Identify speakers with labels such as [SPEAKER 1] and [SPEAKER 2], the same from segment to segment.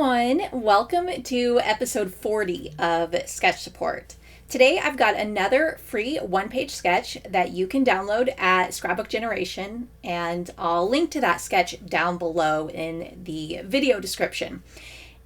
[SPEAKER 1] everyone, welcome to episode 40 of Sketch Support. Today I've got another free one-page sketch that you can download at Scrapbook Generation, and I'll link to that sketch down below in the video description.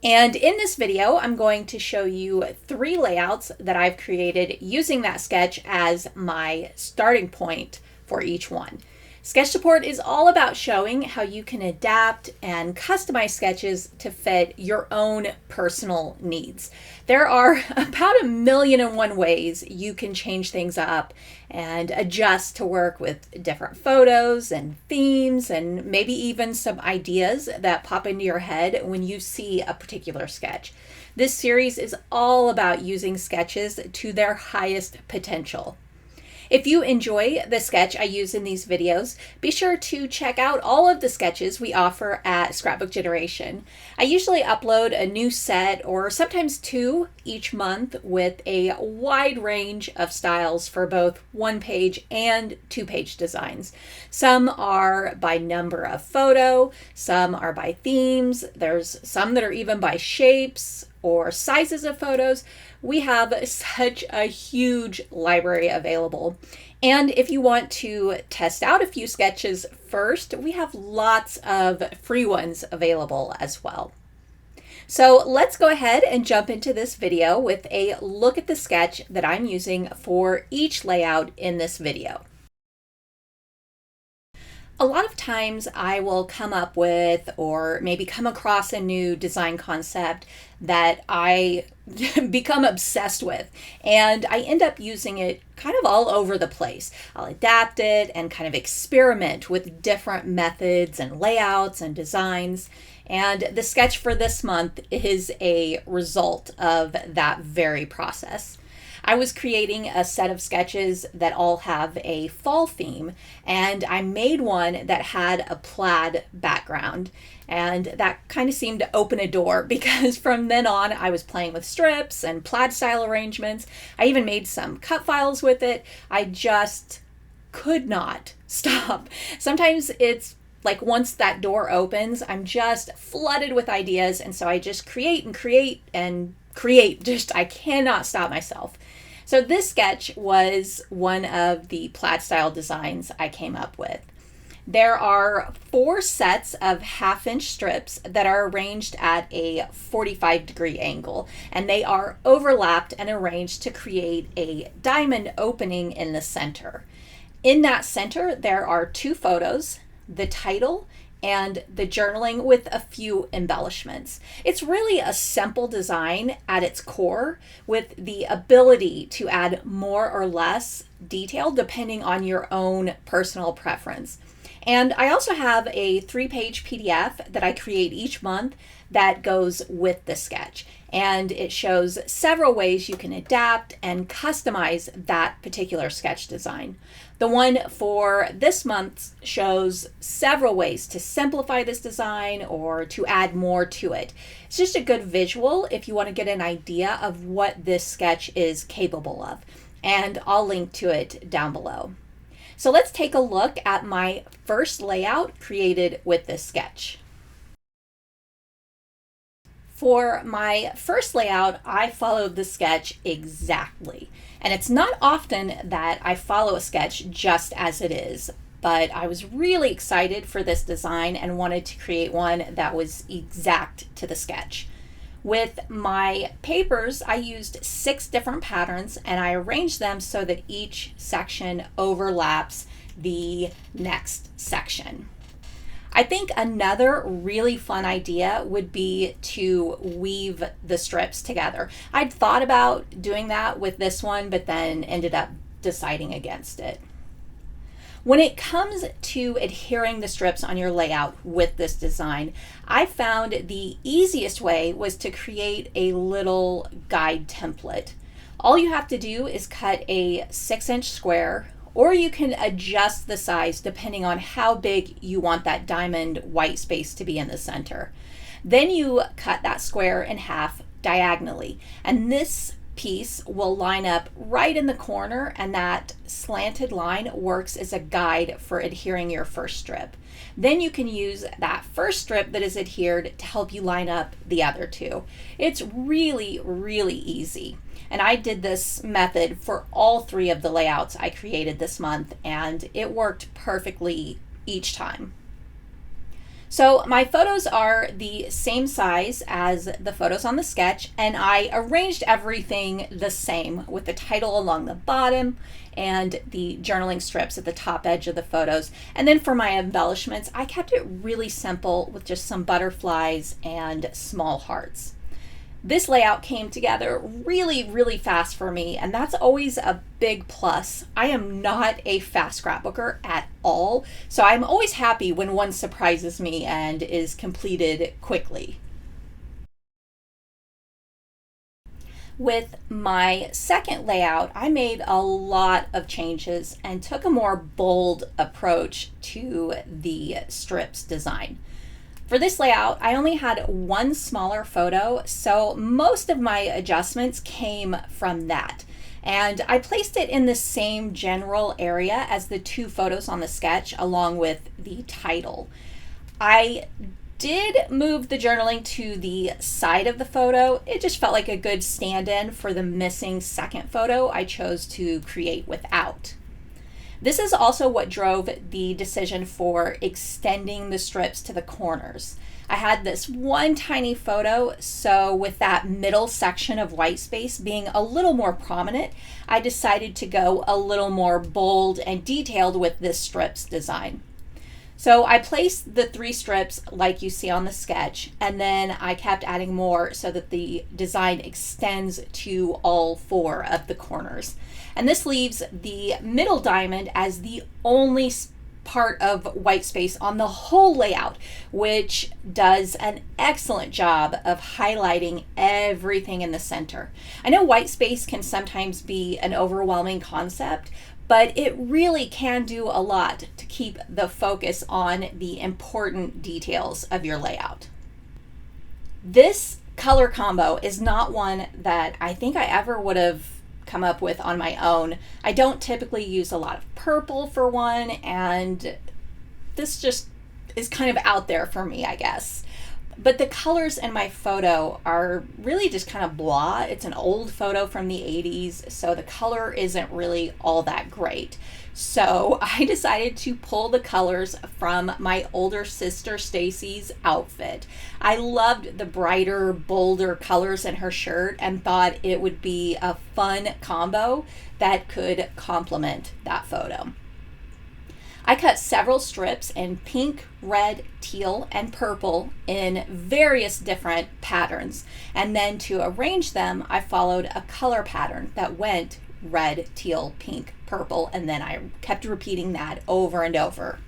[SPEAKER 1] And in this video, I'm going to show you 3 layouts that I've created using that sketch as my starting point for each one. Sketch Support is all about showing how you can adapt and customize sketches to fit your own personal needs. There are about 1,000,001 ways you can change things up and adjust to work with different photos and themes and maybe even some ideas that pop into your head when you see a particular sketch. This series is all about using sketches to their highest potential. If you enjoy the sketch I use in these videos, be sure to check out all of the sketches we offer at Scrapbook Generation. I usually upload a new set or sometimes 2 each month with a wide range of styles for both one-page and 2-page designs. Some are by number of photo, some are by themes, there's some that are even by shapes or sizes of photos. We have such a huge library available. And if you want to test out a few sketches first, we have lots of free ones available as well. So let's go ahead and jump into this video with a look at the sketch that I'm using for each layout in this video. A lot of times I will come up with or maybe come across a new design concept that I become obsessed with, and I end up using it kind of all over the place. I'll adapt it and kind of experiment with different methods and layouts and designs. And the sketch for this month is a result of that very process. I was creating a set of sketches that all have a fall theme, and I made one that had a plaid background, and that kind of seemed to open a door because from then on I was playing with strips and plaid style arrangements. I even made some cut files with it. I just could not stop. Sometimes it's like once that door opens, I'm just flooded with ideas, and so I just create and create and create. I cannot stop myself. So this sketch was one of the plaid style designs I came up with. There are 4 sets of 1/2-inch strips that are arranged at a 45-degree angle, and they are overlapped and arranged to create a diamond opening in the center. In that center, there are 2 photos, the title and the journaling with a few embellishments. It's really a simple design at its core, with the ability to add more or less detail depending on your own personal preference. And I also have a 3-page PDF that I create each month that goes with the sketch. And it shows several ways you can adapt and customize that particular sketch design. The one for this month shows several ways to simplify this design or to add more to it. It's just a good visual if you want to get an idea of what this sketch is capable of. And I'll link to it down below. So let's take a look at my first layout created with this sketch. For my first layout, I followed the sketch exactly. And it's not often that I follow a sketch just as it is, but I was really excited for this design and wanted to create one that was exact to the sketch. With my papers, I used 6 different patterns, and I arranged them so that each section overlaps the next section. I think another really fun idea would be to weave the strips together. I'd thought about doing that with this one, but then ended up deciding against it. When it comes to adhering the strips on your layout with this design, I found the easiest way was to create a little guide template. All you have to do is cut a 6-inch square, or you can adjust the size depending on how big you want that diamond white space to be in the center. Then you cut that square in half diagonally, and this piece will line up right in the corner, and that slanted line works as a guide for adhering your first strip. Then you can use that first strip that is adhered to help you line up the other two. It's really, really easy. And I did this method for all 3 of the layouts I created this month, and it worked perfectly each time. So my photos are the same size as the photos on the sketch, and I arranged everything the same with the title along the bottom and the journaling strips at the top edge of the photos. And then for my embellishments, I kept it really simple with just some butterflies and small hearts. This layout came together really, really fast for me, and that's always a big plus. I am not a fast scrapbooker at all, so I'm always happy when one surprises me and is completed quickly. With my second layout, I made a lot of changes and took a more bold approach to the strips design. For this layout, I only had one smaller photo, so most of my adjustments came from that. And I placed it in the same general area as the 2 photos on the sketch, along with the title. I did move the journaling to the side of the photo. It just felt like a good stand-in for the missing second photo I chose to create without. This is also what drove the decision for extending the strips to the corners. I had this one tiny photo, so with that middle section of white space being a little more prominent, I decided to go a little more bold and detailed with this strips design. So I placed the 3 strips like you see on the sketch, and then I kept adding more so that the design extends to all 4 of the corners. And this leaves the middle diamond as the only part of white space on the whole layout, which does an excellent job of highlighting everything in the center. I know white space can sometimes be an overwhelming concept, but it really can do a lot to keep the focus on the important details of your layout. This color combo is not one that I think I ever would have come up with on my own. I don't typically use a lot of purple for one, and this just is kind of out there for me, I guess. But the colors in my photo are really just kind of blah. It's an old photo from the 80s, so the color isn't really all that great. So I decided to pull the colors from my older sister Stacy's outfit. I loved the brighter, bolder colors in her shirt and thought it would be a fun combo that could complement that photo. I cut several strips in pink, red, teal, and purple in various different patterns. And then to arrange them, I followed a color pattern that went red, teal, pink, purple, and then I kept repeating that over and over.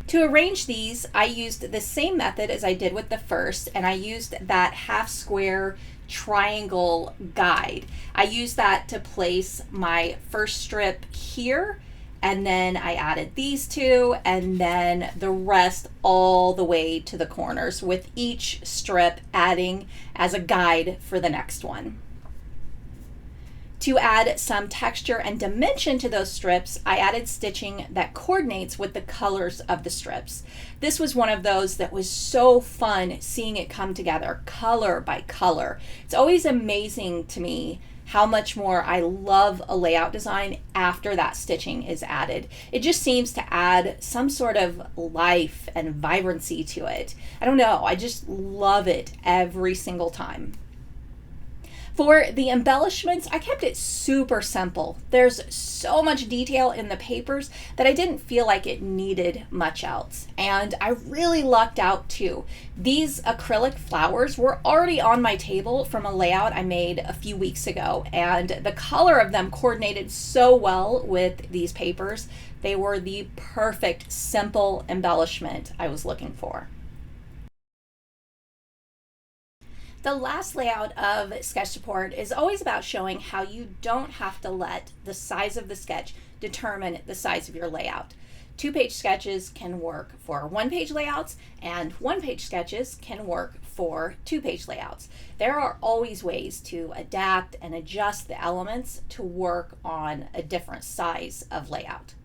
[SPEAKER 1] To arrange these, I used the same method as I did with the first, and I used that half square triangle guide. I used that to place my first strip here, and then I added these 2, and then the rest all the way to the corners, with each strip adding as a guide for the next one. To add some texture and dimension to those strips, I added stitching that coordinates with the colors of the strips. This was one of those that was so fun seeing it come together color by color. It's always amazing to me how much more I love a layout design after that stitching is added. It just seems to add some sort of life and vibrancy to it. I don't know, I just love it every single time. For the embellishments, I kept it super simple. There's so much detail in the papers that I didn't feel like it needed much else. And I really lucked out too. These acrylic flowers were already on my table from a layout I made a few weeks ago, and the color of them coordinated so well with these papers. They were the perfect, simple embellishment I was looking for. The last layout of Sketch Support is always about showing how you don't have to let the size of the sketch determine the size of your layout. 2-page sketches can work for 1-page layouts, and 1-page sketches can work for 2-page layouts. There are always ways to adapt and adjust the elements to work on a different size of layout.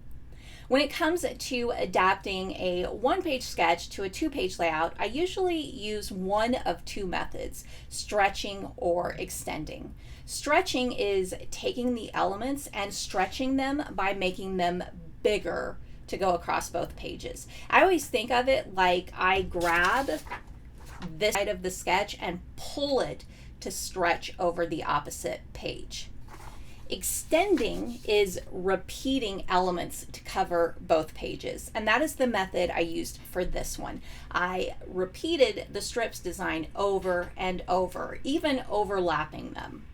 [SPEAKER 1] When it comes to adapting a 1-page sketch to a 2-page layout, I usually use one of two methods, stretching or extending. Stretching is taking the elements and stretching them by making them bigger to go across both pages. I always think of it like I grab this side of the sketch and pull it to stretch over the opposite page. Extending is repeating elements to cover both pages, and that is the method I used for this one. I repeated the strips design over and over, even overlapping them.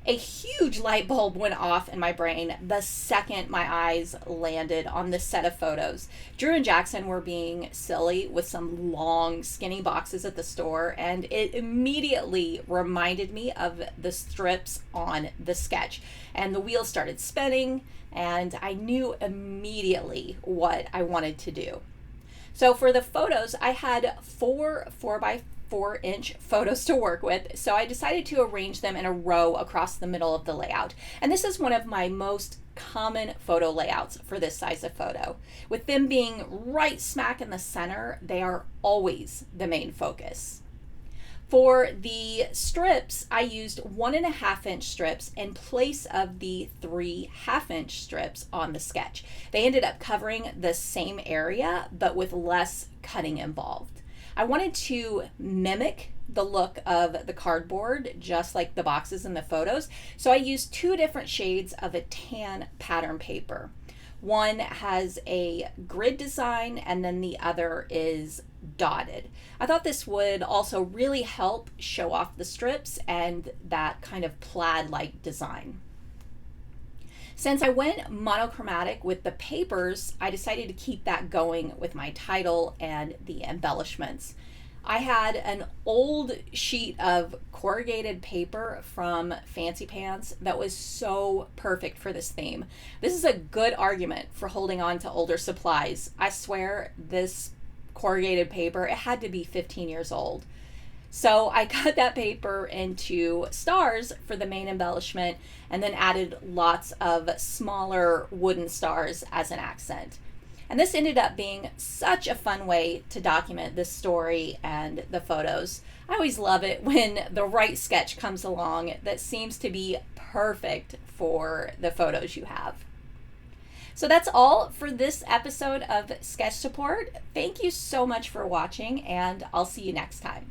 [SPEAKER 1] A huge light bulb went off in my brain the second my eyes landed on this set of photos. Drew and Jackson were being silly with some long, skinny boxes at the store, and it immediately reminded me of the strips on the sketch. And the wheels started spinning, and I knew immediately what I wanted to do. So for the photos, I had 4x4-inch photos to work with, so I decided to arrange them in a row across the middle of the layout. And this is one of my most common photo layouts for this size of photo. With them being right smack in the center, they are always the main focus. For the strips, I used 1.5-inch strips in place of the 3 half-inch strips on the sketch. They ended up covering the same area, but with less cutting involved. I wanted to mimic the look of the cardboard, just like the boxes in the photos, so I used 2 different shades of a tan pattern paper. One has a grid design, and then the other is dotted. I thought this would also really help show off the strips and that kind of plaid-like design. Since I went monochromatic with the papers, I decided to keep that going with my title and the embellishments. I had an old sheet of corrugated paper from Fancy Pants that was so perfect for this theme. This is a good argument for holding on to older supplies. I swear this corrugated paper, it had to be 15 years old. So I cut that paper into stars for the main embellishment and then added lots of smaller wooden stars as an accent. And this ended up being such a fun way to document this story and the photos. I always love it when the right sketch comes along that seems to be perfect for the photos you have. So that's all for this episode of Sketch Support. Thank you so much for watching, and I'll see you next time.